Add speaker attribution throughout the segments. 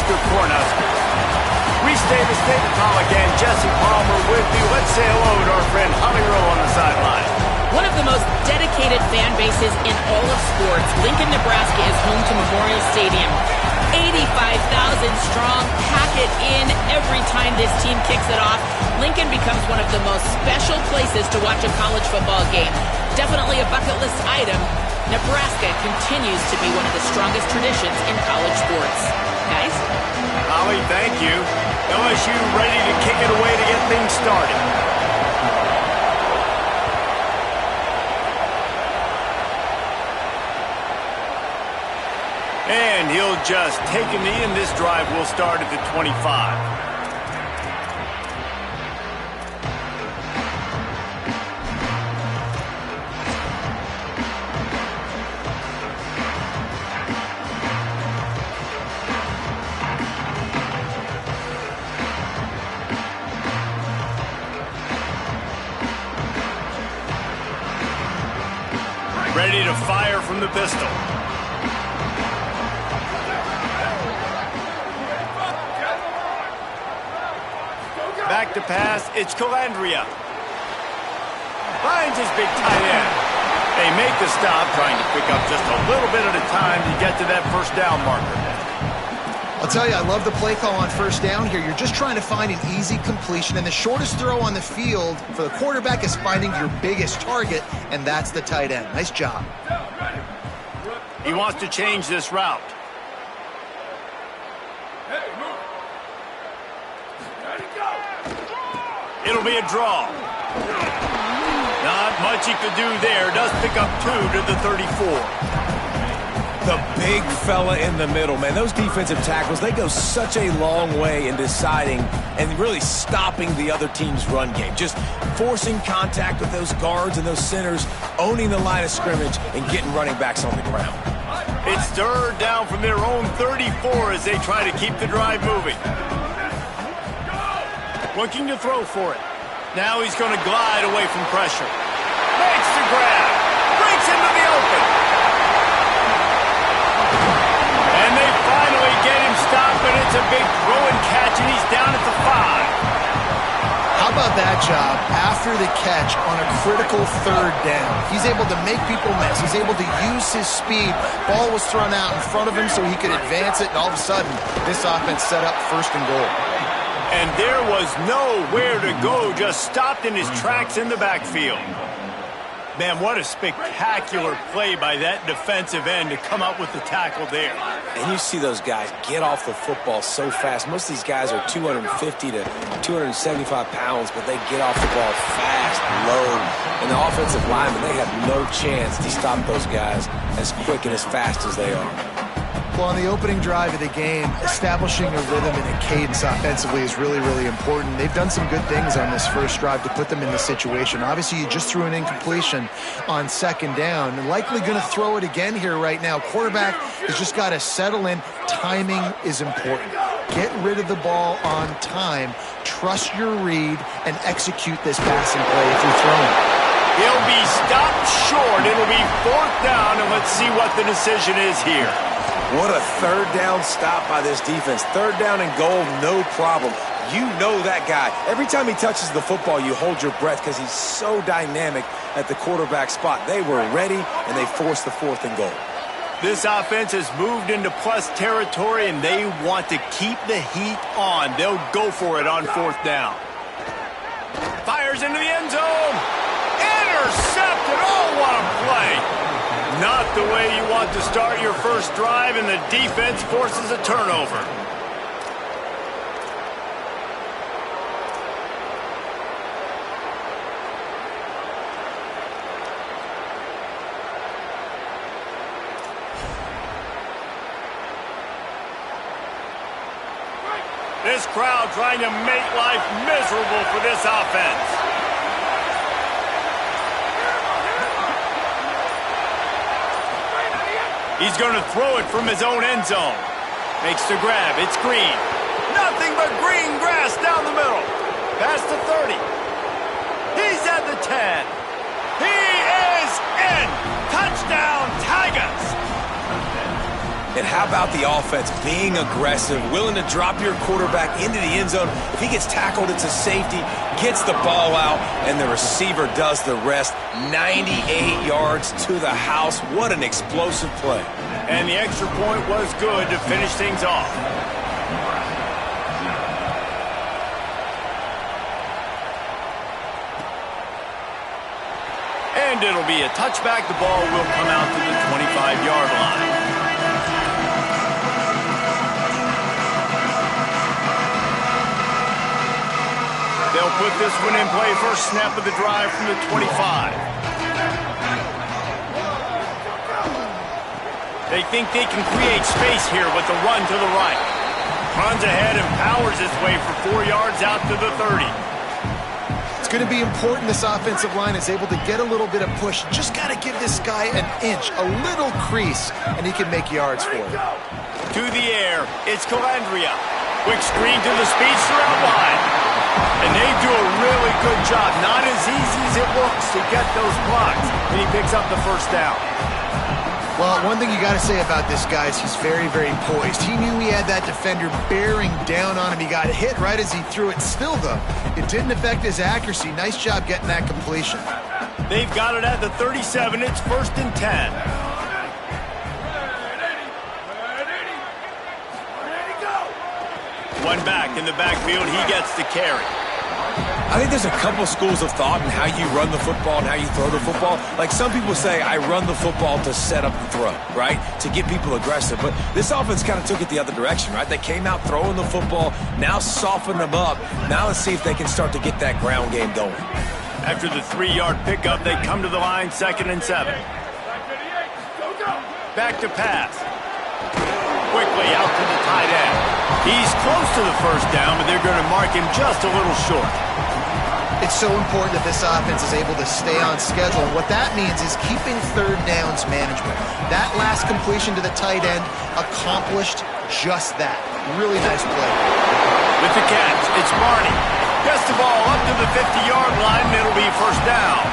Speaker 1: Husker Cornhuskers. We stay the state of call again. Jesse Palmer with you. Let's say hello to our friend Holly Rowe on the sideline.
Speaker 2: One of the most dedicated fan bases in all of sports, Lincoln, Nebraska is home to Memorial Stadium. 85,000 strong, pack it in every time this team kicks it off. Lincoln becomes one of the most special places to watch a college football game. Definitely a bucket list item. Nebraska continues to be one of the strongest traditions in college sports. Guys?
Speaker 1: Holly, thank you. LSU ready to kick it away to get things started. And he'll just take a knee, and this drive will start at the 25. Ready to fire from the pistol. Back to pass, it's Calandria. Finds his big tight end. They make the stop, trying to pick up just a little bit at a time to get to that first down marker.
Speaker 3: I'll tell you, I love the play call on first down here. You're just trying to find an easy completion, and the shortest throw on the field for the quarterback is finding your biggest target, and that's the tight end. Nice job.
Speaker 1: He wants to change this route. It'll be a draw. Not much he could do there. Does pick up 2 to the 34.
Speaker 4: The big fella in the middle, man. Those defensive tackles, they go such a long way in deciding and really stopping the other team's run game. Just forcing contact with those guards and those centers, owning the line of scrimmage, and getting running backs on the ground.
Speaker 1: It's third down from their own 34 as they try to keep the drive moving. Looking to throw for it. Now he's going to glide away from pressure. Makes the grab. Breaks into the open. And they finally get him stopped, but it's a big throw and catch, and he's down at the 5.
Speaker 3: How about that job after the catch on a critical third down? He's able to make people miss. He's able to use his speed. Ball was thrown out in front of him so he could advance it, and all of a sudden, this offense set up first and goal.
Speaker 1: And there was nowhere to go, just stopped in his tracks in the backfield. Man, what a spectacular play by that defensive end to come up with the tackle there.
Speaker 4: And you see those guys get off the football so fast. Most of these guys are 250 to 275 pounds, but they get off the ball fast, low. And the offensive linemen, they have no chance to stop those guys as quick and as fast as they are.
Speaker 3: Well, on the opening drive of the game, establishing a rhythm and a cadence offensively is really, really important. They've done some good things on this first drive to put them in this situation. Obviously, you just threw an incompletion on second down. And likely going to throw it again here right now. Quarterback has just got to settle in. Timing is important. Get rid of the ball on time. Trust your read and execute this passing play if you're throwing.
Speaker 1: He'll be stopped short. It'll be fourth down, and let's see what the decision is here.
Speaker 4: What a third down stop by this defense. Third down and goal, no problem. You know that guy. Every time he touches the football, you hold your breath because he's so dynamic at the quarterback spot. They were ready, and they forced the fourth and goal.
Speaker 1: This offense has moved into plus territory, and they want to keep the heat on. They'll go for it on fourth down. Fires into the end zone. Intercepted. Oh, what a play. Not the way you want to start your first drive, and the defense forces a turnover. This crowd trying to make life miserable for this offense. He's going to throw it from his own end zone. Makes the grab. It's Green. Nothing but green grass down the middle. Past the 30. He's at the 10. He is in. Touchdown, Tigers.
Speaker 4: And how about the offense being aggressive, willing to drop your quarterback into the end zone? If he gets tackled, it's a safety, gets the ball out, and the receiver does the rest. 98 yards to the house. What an explosive play.
Speaker 1: And the extra point was good to finish things off. And it'll be a touchback. The ball will come out to the 25-yard line. They'll put this one in play. First snap of the drive from the 25. They think they can create space here with the run to the right. Runs ahead and powers his way for 4 yards out to the 30.
Speaker 3: It's going to be important this offensive line is able to get a little bit of push. Just got to give this guy an inch, a little crease, and he can make yards for it.
Speaker 1: To the air, it's Calandria. Quick screen to the speedster out wide. And they do a really good job. Not as easy as it looks to get those blocks. And he picks up the first down.
Speaker 3: Well, one thing you got to say about this guy is he's very, very poised. He knew he had that defender bearing down on him. He got hit right as he threw it. Still, though, it didn't affect his accuracy. Nice job getting that completion.
Speaker 1: They've got it at the 37. It's 1st and 10. One back in the backfield. He gets the carry.
Speaker 4: I think there's a couple schools of thought in how you run the football and how you throw the football. Like some people say, I run the football to set up the throw, right? To get people aggressive. But this offense kind of took it the other direction, right? They came out throwing the football, now soften them up. Now let's see if they can start to get that ground game going.
Speaker 1: After the 3-yard pickup, they come to the line, 2nd and 7. Back to pass. Quickly out to the tight end. He's close to the first down, but they're going to mark him just a little short.
Speaker 3: It's so important that this offense is able to stay on schedule. And what that means is keeping third downs management. That last completion to the tight end accomplished just that. Really nice play.
Speaker 1: With the catch, it's Barney. Gets the ball up to the 50-yard line, and it'll be first down.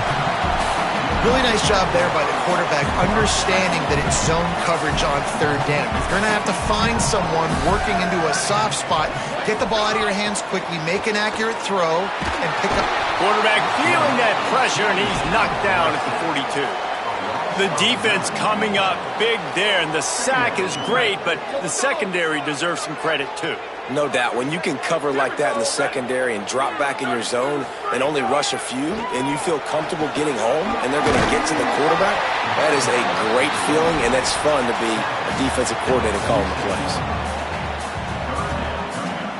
Speaker 3: Really nice job there by the quarterback, understanding that it's zone coverage on third down. If you're going to have to find someone working into a soft spot, get the ball out of your hands quickly, make an accurate throw, and pick up.
Speaker 1: Quarterback feeling that pressure, and he's knocked down at the 42. The defense coming up big there, and the sack is great, but the secondary deserves some credit too.
Speaker 4: No doubt. When you can cover like that in the secondary and drop back in your zone and only rush a few, and you feel comfortable getting home, and they're going to get to the quarterback, that is a great feeling, and it's fun to be a defensive coordinator calling the plays.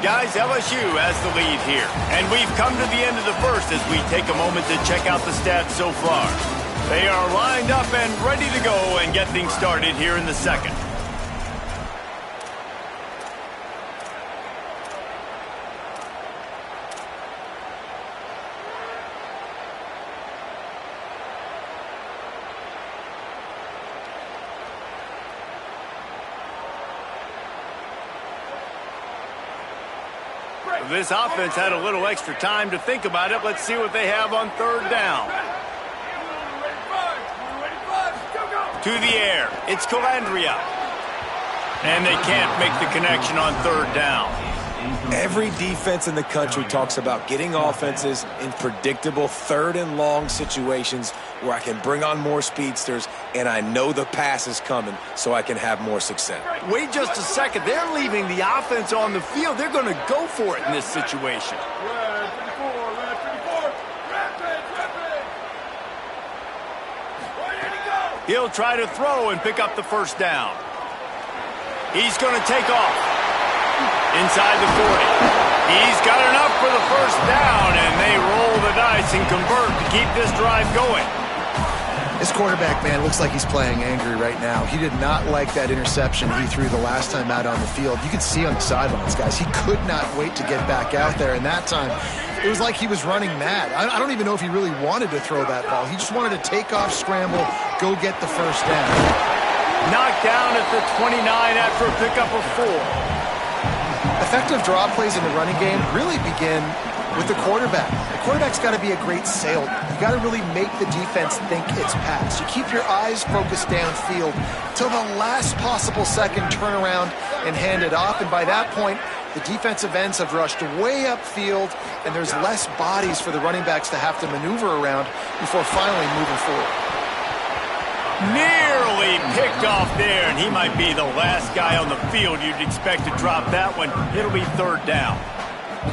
Speaker 1: Guys, LSU has the lead here, and we've come to the end of the first as we take a moment to check out the stats so far. They are lined up and ready to go and get things started here in the second. This offense had a little extra time to think about it. Let's see what they have on third down. To the air, it's Calandria. And they can't make the connection on third down.
Speaker 4: Every defense in the country talks about getting offenses in predictable third and long situations where I can bring on more speedsters and I know the pass is coming so I can have more success.
Speaker 1: Wait just a second. They're leaving the offense on the field. They're going to go for it in this situation. He'll try to throw and pick up the first down. He's going to take off. Inside the 40. He's got enough for the first down, and they roll the dice and convert to keep this drive going.
Speaker 3: This quarterback, man, looks like he's playing angry right now. He did not like that interception he threw the last time out on the field. You could see on the sidelines, guys, he could not wait to get back out there. And that time, it was like he was running mad. I don't even know if he really wanted to throw that ball. He just wanted to take off, scramble, go get the first down.
Speaker 1: Knocked down at the 29 after a pickup of 4.
Speaker 3: Effective draw plays in the running game really begin with the quarterback. quarterback's got to be a great salesman. You got to really make the defense think it's pass. You keep your eyes focused downfield till the last possible second, turn around and hand it off. And by that point, the defensive ends have rushed way upfield, and there's less bodies for the running backs to have to maneuver around before finally moving forward.
Speaker 1: Nearly picked off there, and he might be the last guy on the field you'd expect to drop that one. It'll be third down.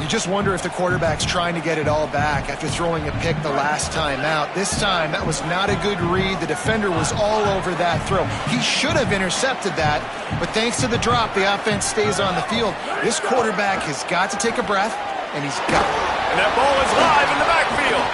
Speaker 3: You just wonder if the quarterback's trying to get it all back after throwing a pick the last time out. This time, that was not a good read. The defender was all over that throw. He should have intercepted that, but thanks to the drop, the offense stays on the field. This quarterback has got to take a breath, and he's got it.
Speaker 1: And that ball is live in the backfield.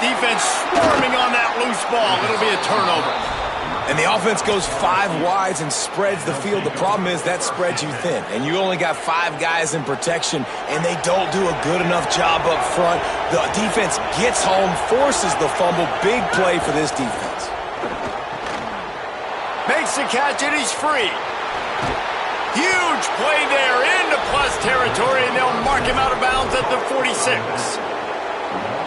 Speaker 1: Defense swarming on that loose ball. It'll be a turnover.
Speaker 4: And the offense goes 5 wides and spreads the field. The problem is that spreads you thin, and you only got 5 guys in protection, and they don't do a good enough job up front. The defense gets home, forces the fumble. Big play for this defense.
Speaker 1: Makes the catch, and he's free. Huge play there into plus territory, and they'll mark him out of bounds at the 46.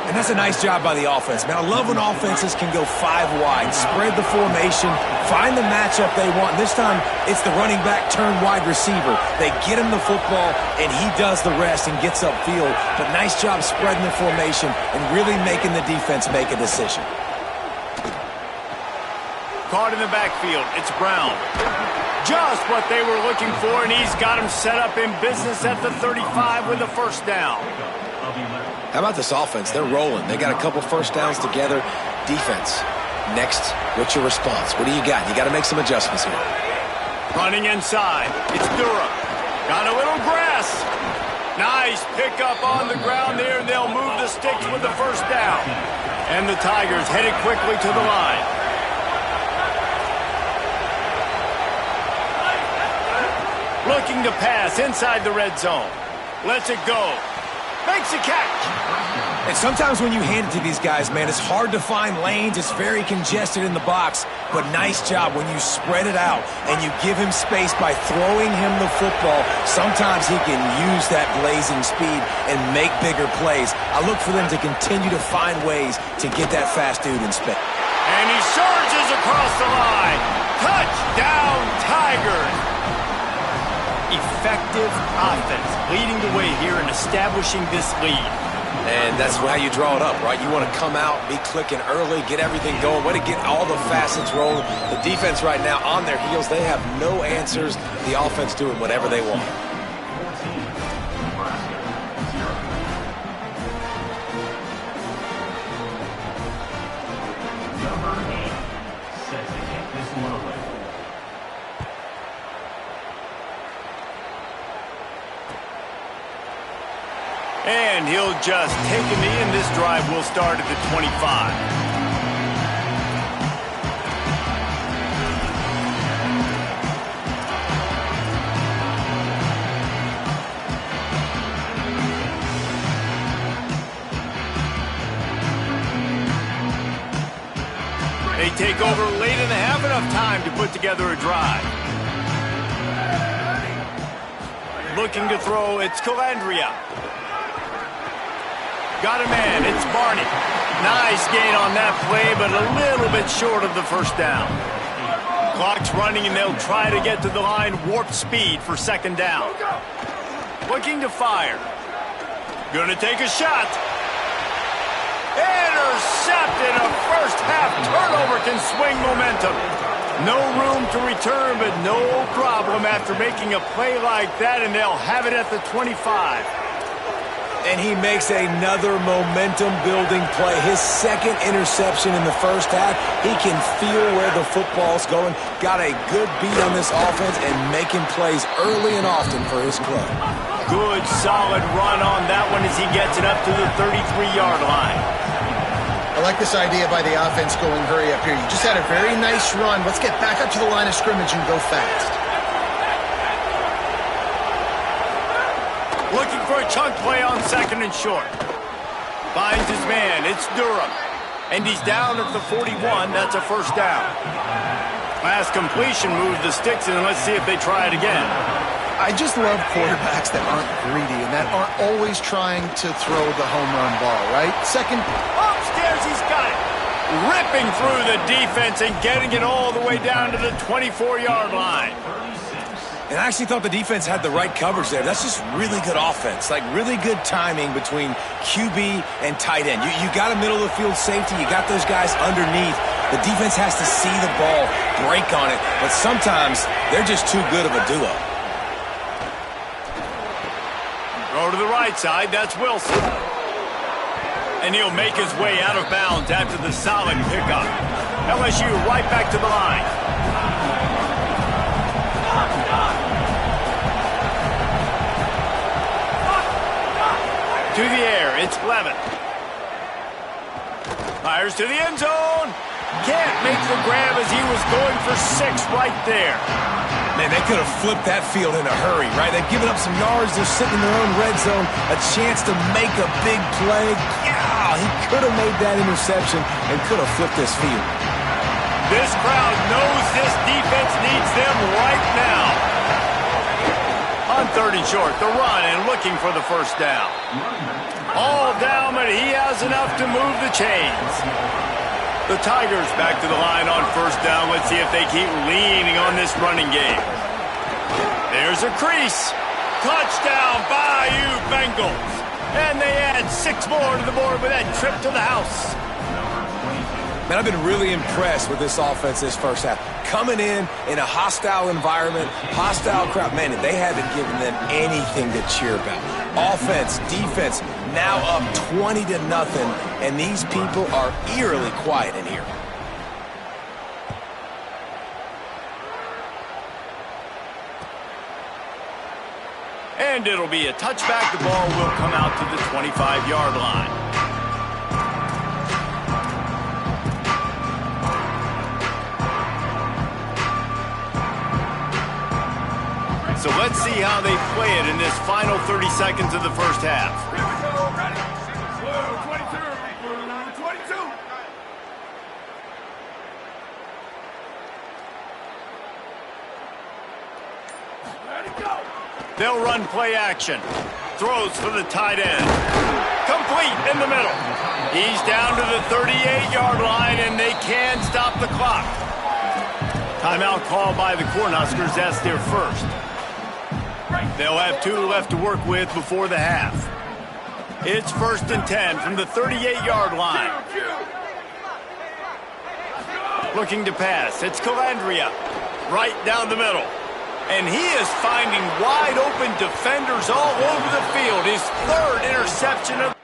Speaker 4: And that's a nice job by the offense, man. I love when offenses can go 5 wide, spread the formation, find the matchup they want. And this time, it's the running back turned wide receiver. They get him the football, and he does the rest and gets upfield. But nice job spreading the formation and really making the defense make a decision.
Speaker 1: Caught in the backfield. It's Brown. Just what they were looking for, and he's got him set up in business at the 35 with a first down.
Speaker 4: How about this offense? They're rolling. They got a couple first downs together. Defense, next, what's your response? What do you got? You got to make some adjustments here.
Speaker 1: Running inside. It's Durham. Got a little grass. Nice pickup on the ground there, and they'll move the sticks with the first down. And the Tigers headed quickly to the line. Looking to pass inside the red zone. Lets it go. Makes a catch.
Speaker 4: And sometimes when you hand it to these guys, man, it's hard to find lanes. It's very congested in the box. But nice job when you spread it out and you give him space by throwing him the football. Sometimes he can use that blazing speed and make bigger plays. I look for them to continue to find ways to get that fast dude in space.
Speaker 1: And he surges across the line. Touchdown, Tigers. Effective offense leading the way here and establishing this lead.
Speaker 4: And that's how you draw it up, right? You want to come out, be clicking early, get everything going, want to get all the facets rolling. The defense right now on their heels, they have no answers. The offense doing whatever they want.
Speaker 1: And he'll just take a knee, and this drive will start at the 25. They take over late in the half, enough time to put together a drive. Looking to throw, it's Calandria. Got a man, it's Barney. Nice gain on that play, but a little bit short of the first down. Clock's running, and they'll try to get to the line, warp speed for second down. Looking to fire. Gonna take a shot. Intercepted. A first half turnover can swing momentum. No room to return, but no problem after making a play like that, and they'll have it at the 25.
Speaker 4: And he makes another momentum-building play. His second interception in the first half. He can feel where the football's going. Got a good beat on this offense and making plays early and often for his club.
Speaker 1: Good, solid run on that one as he gets it up to the 33-yard line.
Speaker 3: I like this idea by the offense going hurry up here. You just had a very nice run. Let's get back up to the line of scrimmage and go fast.
Speaker 1: Looking for a chunk play on second and short. Finds his man. It's Durham. And he's down at the 41. That's a first down. Last completion moves the sticks, and let's see if they try it again.
Speaker 3: I just love quarterbacks that aren't greedy and that aren't always trying to throw the home run ball, right? Second.
Speaker 1: Upstairs, he's got it. Ripping through the defense and getting it all the way down to the 24-yard line.
Speaker 4: And I actually thought the defense had the right coverage there. That's just really good offense, like really good timing between QB and tight end. You got a middle of the field safety. You got those guys underneath. The defense has to see the ball, break on it, but sometimes they're just too good of a duo.
Speaker 1: Throw to the right side. That's Wilson. And he'll make his way out of bounds after the solid pickup. LSU right back to the line. To the air, it's Levin. Fires to the end zone. Can't make the grab as he was going for 6 right there.
Speaker 4: Man, they could have flipped that field in a hurry, right? They've given up some yards. They're sitting in their own red zone. A chance to make a big play. Yeah, he could have made that interception and could have flipped this field.
Speaker 1: This crowd knows this defense needs them right now. On 3rd and short, the run and looking for the first down. All down, but he has enough to move the chains. The Tigers back to the line on 1st down. Let's see if they keep leaning on this running game. There's a crease. Touchdown, Bayou Bengals. And they add 6 more to the board with that trip to the house.
Speaker 4: Man, I've been really impressed with this offense this first half. Coming in a hostile environment, hostile crowd. Man, they haven't given them anything to cheer about. Offense, defense, now up 20-0, and these people are eerily quiet in here.
Speaker 1: And it'll be a touchback. The ball will come out to the 25-yard line. So let's see how they play it in this final 30 seconds of the first half. They'll run play action. Throws for the tight end. Complete in the middle. He's down to the 38-yard line, and they can stop the clock. Timeout called by the Cornhuskers. That's their first. They'll have 2 left to work with before the half. It's 1st and 10 from the 38-yard line. Looking to pass. It's Calandria. Right down the middle. And he is finding wide open defenders all over the field. His 3rd interception of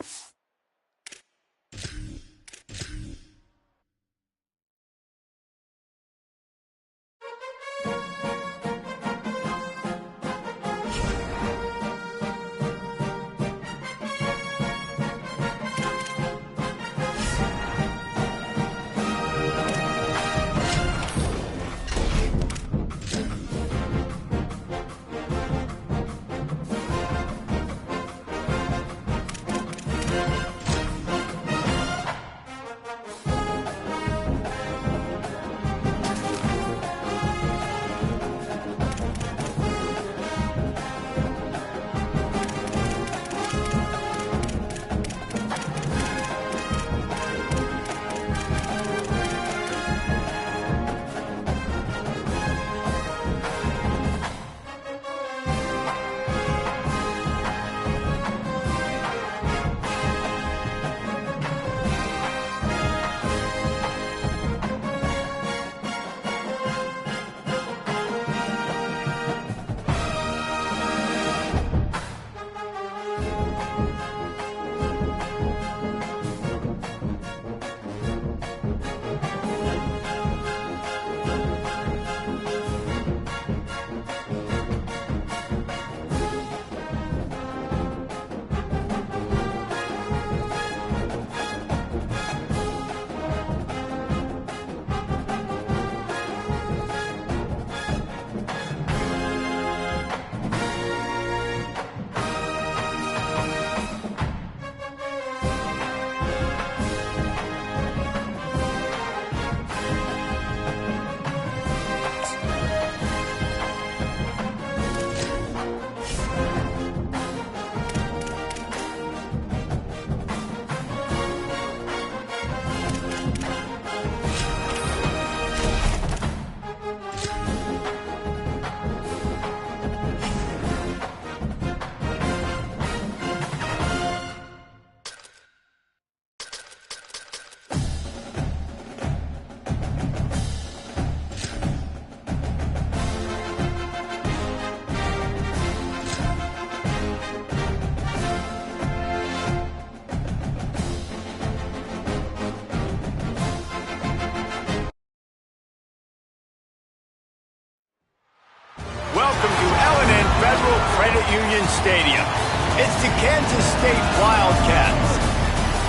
Speaker 1: Union Stadium. It's the Kansas State Wildcats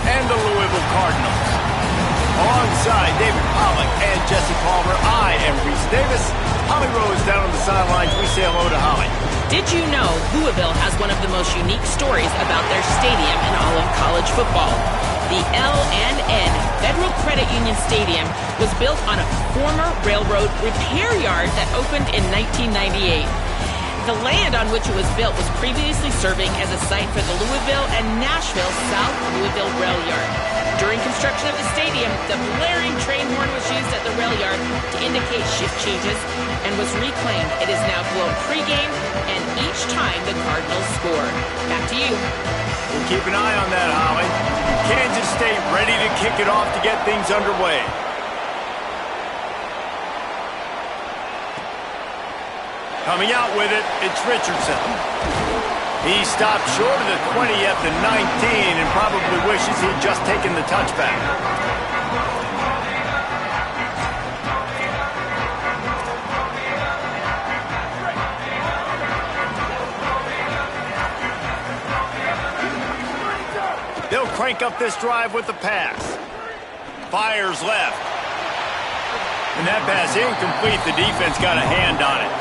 Speaker 1: and the Louisville Cardinals. Alongside David Pollack and Jesse Palmer, I am Reese Davis. Holly Rose down on the sidelines. We say hello to Holly.
Speaker 2: Did you know Louisville has one of the most unique stories about their stadium in all of college football? The L&N Federal Credit Union Stadium was built on a former railroad repair yard that opened in 1998. The land on which it was built was previously serving as a site for the Louisville and Nashville South Louisville Rail Yard. During construction of the stadium, the blaring train horn was used at the rail yard to indicate shift changes and was reclaimed. It is now blown pregame and each time the Cardinals score. Back to you.
Speaker 1: We'll keep an eye on that, Holly. Kansas State ready to kick it off to get things underway. Coming out with it, it's Richardson. He stopped short of the 20 at the 19 and probably wishes he'd just taken the touchback. They'll crank up this drive with the pass. Fires left. And that pass incomplete. The defense got a hand on it.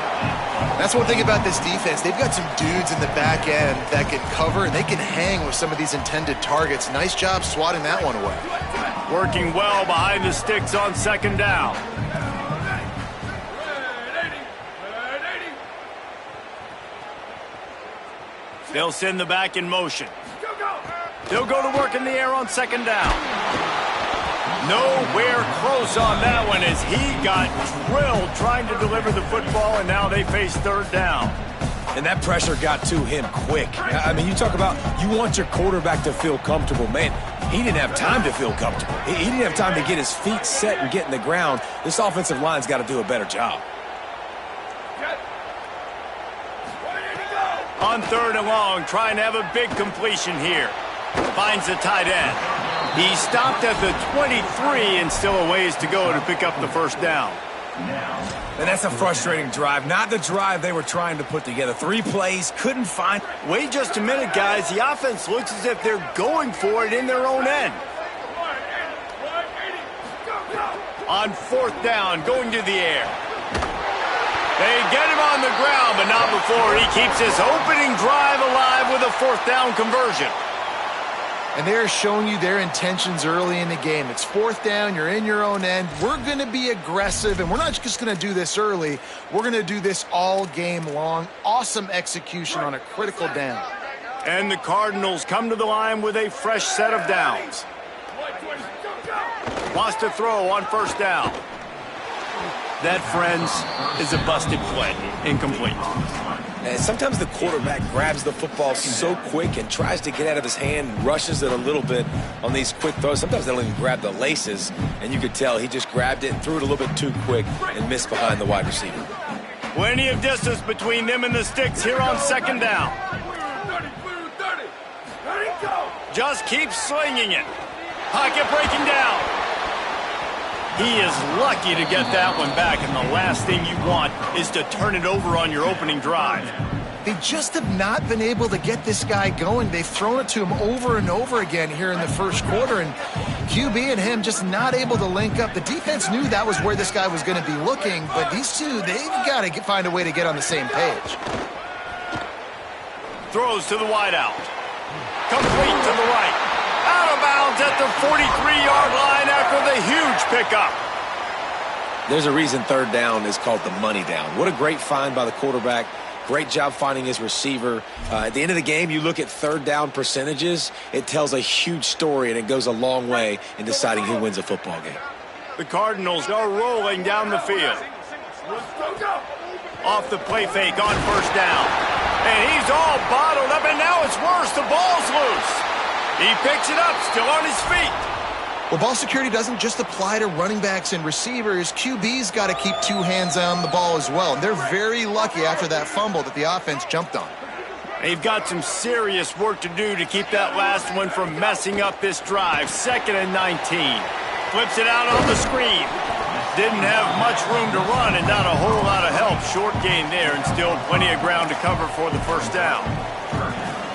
Speaker 3: That's one thing about this defense. They've got some dudes in the back end that can cover, and they can hang with some of these intended targets. Nice job swatting that one away.
Speaker 1: Working well behind the sticks on second down. They'll send the back in motion. They'll go to work in the air on second down. Nowhere close on that one as he got drilled trying to deliver the football, and now they face third down.
Speaker 4: And that pressure got to him quick. I mean, you talk about you want your quarterback to feel comfortable. Man, he didn't have time to feel comfortable. He didn't have time to get his feet set and get in the ground. This offensive line's got to do a better job.
Speaker 1: On third and long, trying to have a big completion here. Finds the tight end. He stopped at the 23 and still a ways to go to pick up the first down.
Speaker 4: And that's a frustrating drive. Not the drive they were trying to put together. 3 plays, couldn't find.
Speaker 1: Wait just a minute, guys. The offense looks as if they're going for it in their own end. On fourth down, going to the air. They get him on the ground, but not before he keeps his opening drive alive with a fourth down conversion.
Speaker 3: And they're showing you their intentions early in the game. It's fourth down. You're in your own end. We're going to be aggressive, and we're not just going to do this early. We're going to do this all game long. Awesome execution on a critical down.
Speaker 1: And the Cardinals come to the line with a fresh set of downs. Wants to throw on first down. That, friends, is a busted play. Incomplete.
Speaker 4: And sometimes the quarterback grabs the football so quick and tries to get out of his hand and rushes it a little bit on these quick throws. Sometimes they don't even grab the laces, and you could tell he just grabbed it and threw it a little bit too quick and missed behind the wide receiver.
Speaker 1: Plenty of distance between them and the sticks here on second down. Just keeps slinging it. Pocket breaking down. He is lucky to get that one back, and the last thing you want is to turn it over on your opening drive.
Speaker 3: They just have not been able to get this guy going. They've thrown it to him over and over again here in the first quarter, and QB and him just not able to link up. The defense knew that was where this guy was going to be looking, but these two, they've got to find a way to get on the same page.
Speaker 1: Throws to the wideout. Complete to the right. Out of bounds at the 43-yard line after the huge pickup.
Speaker 4: There's a reason third down is called the money down. What a great find by the quarterback. Great job finding his receiver. At the end of the game, you look at third down percentages. It tells a huge story, and it goes a long way in deciding who wins a football game.
Speaker 1: The Cardinals are rolling down the field. Off the play fake on first down. And he's all bottled up, and now it's worse. The ball's loose. He picks it up, still on his feet.
Speaker 3: Well, ball security doesn't just apply to running backs and receivers. QB's got to keep 2 hands on the ball as well. And they're very lucky after that fumble that the offense jumped on.
Speaker 1: They've got some serious work to do to keep that last one from messing up this drive. 2nd and 19. Flips it out on the screen. Didn't have much room to run and not a whole lot of help. Short gain there and still plenty of ground to cover for the first down.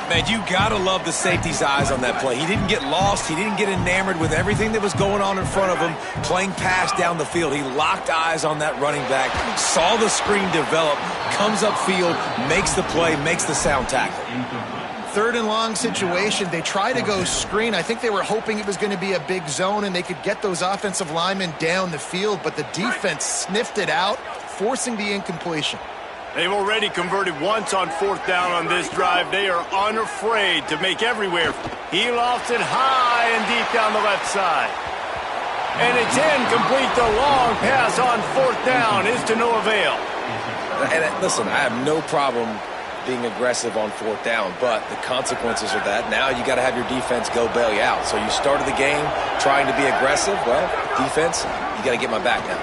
Speaker 4: Man, you got to love the safety's eyes on that play. He didn't get lost. He didn't get enamored with everything that was going on in front of him, playing pass down the field. He locked eyes on that running back, saw the screen develop, comes upfield, makes the play, makes the sound tackle.
Speaker 3: Third and long situation. They try to go screen. I think they were hoping it was going to be a big zone and they could get those offensive linemen down the field, but the defense sniffed it out, forcing the incompletion.
Speaker 1: They've already converted once on fourth down on this drive. They are unafraid to make everywhere. He lofts it high and deep down the left side. And it's incomplete. The long pass on fourth down is to no avail.
Speaker 4: And listen, I have no problem being aggressive on fourth down, but the consequences of that, now you got to have your defense go bail you out. So you started the game trying to be aggressive. Well, defense, you got to get my back now.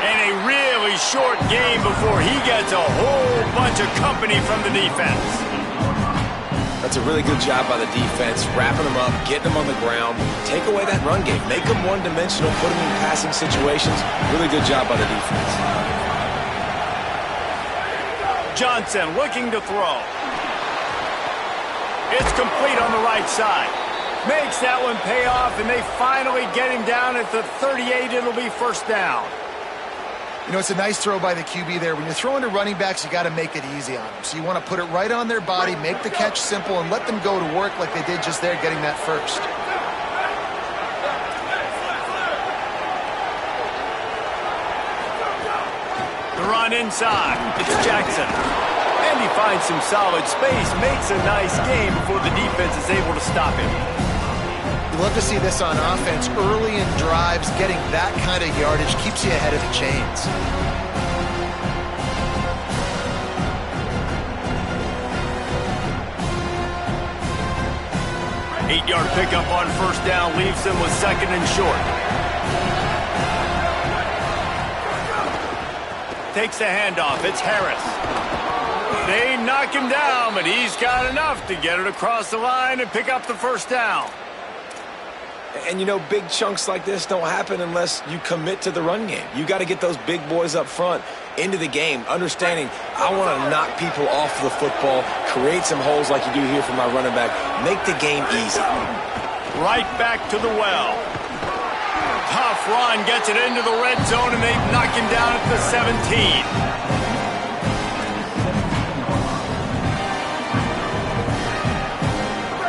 Speaker 1: And a really short game before he gets a whole bunch of company from the defense.
Speaker 4: That's a really good job by the defense, wrapping them up, getting them on the ground, take away that run game, make them one-dimensional, put them in passing situations. Really good job by the defense.
Speaker 1: Johnson looking to throw. It's complete on the right side. Makes that one pay off, and they finally get him down at the 38. It'll be first down.
Speaker 3: You know, it's a nice throw by the QB there. When you're throwing to running backs, you got to make it easy on them. So you want to put it right on their body, make the catch simple, and let them go to work like they did just there, getting that first.
Speaker 1: The run inside. It's Jackson. And he finds some solid space, makes a nice game before the defense is able to stop him.
Speaker 3: You love to see this on offense. Early in drives, getting that kind of yardage keeps you ahead of the chains.
Speaker 1: 8-yard pickup on first down leaves them with second and short. Takes the handoff. It's Harris. They knock him down, but he's got enough to get it across the line and pick up the first down.
Speaker 4: And, you know, big chunks like this don't happen unless you commit to the run game. You got to get those big boys up front into the game, understanding I want to knock people off the football, create some holes like you do here for my running back, make the game easy.
Speaker 1: Right back to the well. Tough run, gets it into the red zone, and they knock him down at the 17.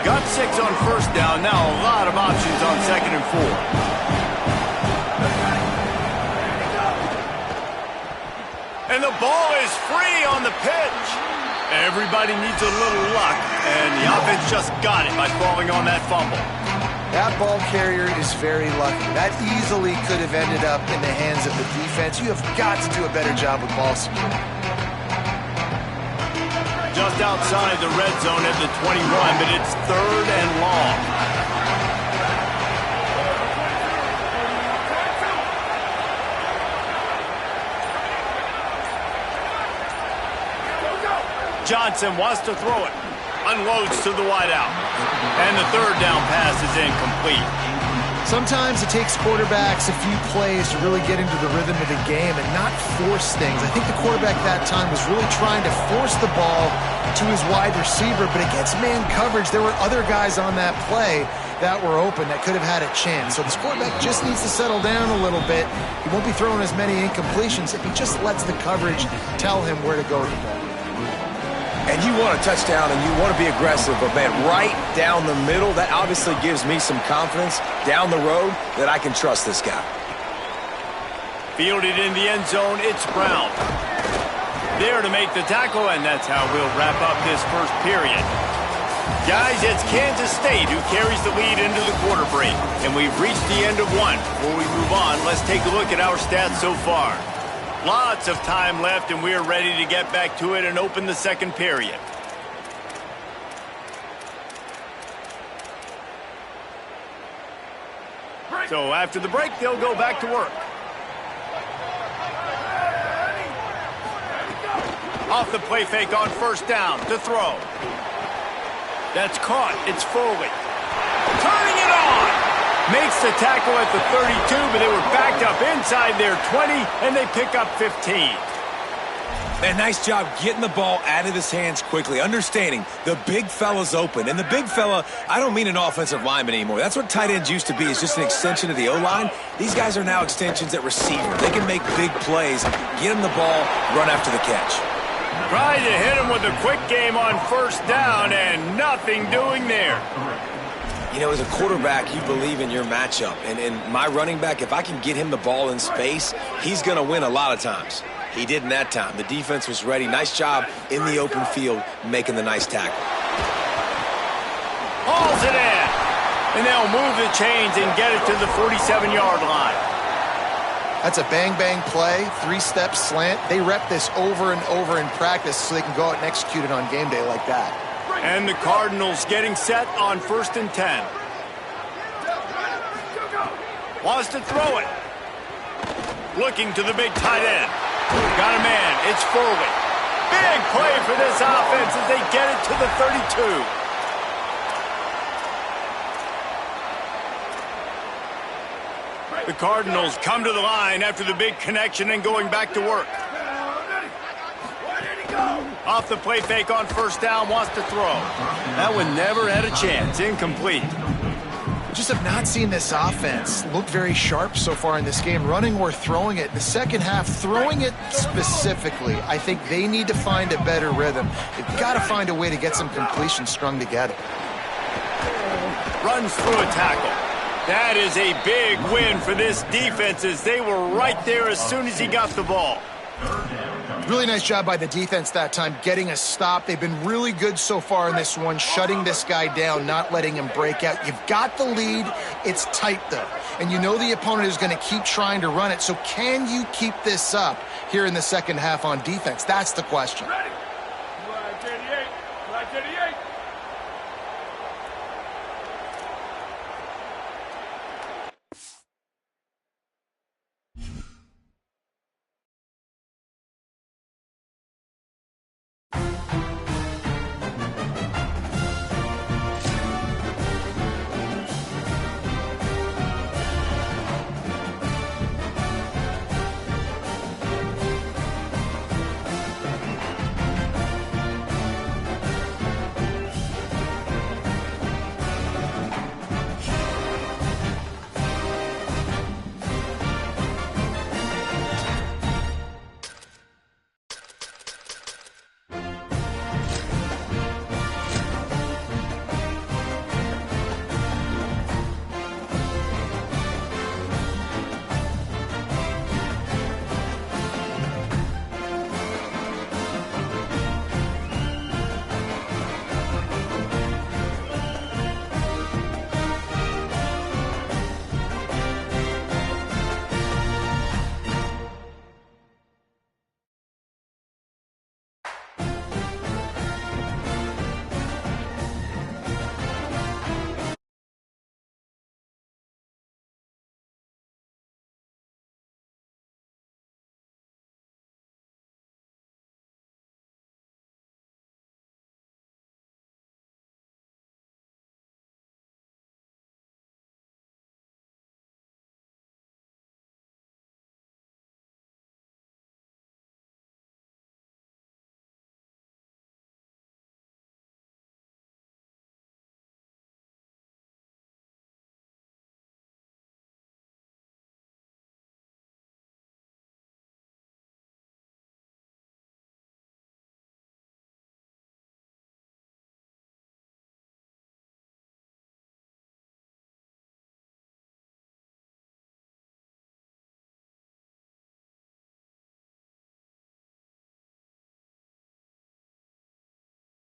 Speaker 1: Got 6 on first down. Now a lot of options on second and 4. And the ball is free on the pitch. Everybody needs a little luck, and the offense just got it by falling on that fumble.
Speaker 3: That ball carrier is very lucky. That easily could have ended up in the hands of the defense. You have got to do a better job with ball security.
Speaker 1: Just outside the red zone at the 21, but it's third and long. Johnson wants to throw it. Unloads to the wideout. And the third down pass is incomplete.
Speaker 3: Sometimes it takes quarterbacks a few plays to really get into the rhythm of the game and not force things. I think the quarterback that time was really trying to force the ball to his wide receiver, but against man coverage, there were other guys on that play that were open that could have had a chance. So this quarterback just needs to settle down a little bit. He won't be throwing as many incompletions if he just lets the coverage tell him where to go with the ball.
Speaker 4: And you want a touchdown and you want to be aggressive, but man, right down the middle, that obviously gives me some confidence down the road that I can trust this guy.
Speaker 1: Fielded in the end zone, it's Brown. There to make the tackle, and that's how we'll wrap up this first period. Guys, it's Kansas State who carries the lead into the quarter break, and we've reached the end of one. Before we move on, let's take a look at our stats so far. Lots of time left, and we're ready to get back to it and open the second period. So after the break, they'll go back to work. Off the play fake on first down to throw. That's caught. It's Foley. Turning it on. Makes the tackle at the 32, but they were backed up inside their 20, and they pick up 15.
Speaker 4: Man, nice job getting the ball out of his hands quickly, understanding the big fella's open. And the big fella, I don't mean an offensive lineman anymore. That's what tight ends used to be, is just an extension of the O-line. These guys are now extensions at receiver. They can make big plays, get him the ball, run after the catch.
Speaker 1: Tried to hit him with a quick game on first down, and nothing doing there.
Speaker 4: You know, as a quarterback, you believe in your matchup. And my running back, if I can get him the ball in space, he's going to win a lot of times. He didn't that time. The defense was ready. Nice job in the open field making the nice tackle.
Speaker 1: Hauls it in. And they'll move the chains and get it to the 47-yard line.
Speaker 3: That's a bang-bang play, three-step slant. They rep this over and over in practice so they can go out and execute it on game day like that.
Speaker 1: And the Cardinals getting set on 1st and 10. Wants to throw it. Looking to the big tight end. Got a man. It's Furley. Big play for this offense as they get it to the 32. The Cardinals come to the line after the big connection and going back to work. Off the play fake on first down, wants to throw. That one never had a chance. Incomplete.
Speaker 3: Just have not seen this offense look very sharp so far in this game, running or throwing it. In the second half, throwing it specifically, I think they need to find a better rhythm. They've got to find a way to get some completion strung together.
Speaker 1: Runs through a tackle. That is a big win for this defense as they were right there as soon as he got the ball.
Speaker 3: Really nice job by the defense that time, getting a stop. They've been really good so far in this one, shutting this guy down, not letting him break out. You've got the lead. It's tight, though. And you know the opponent is going to keep trying to run it. So can you keep this up here in the second half on defense? That's the question.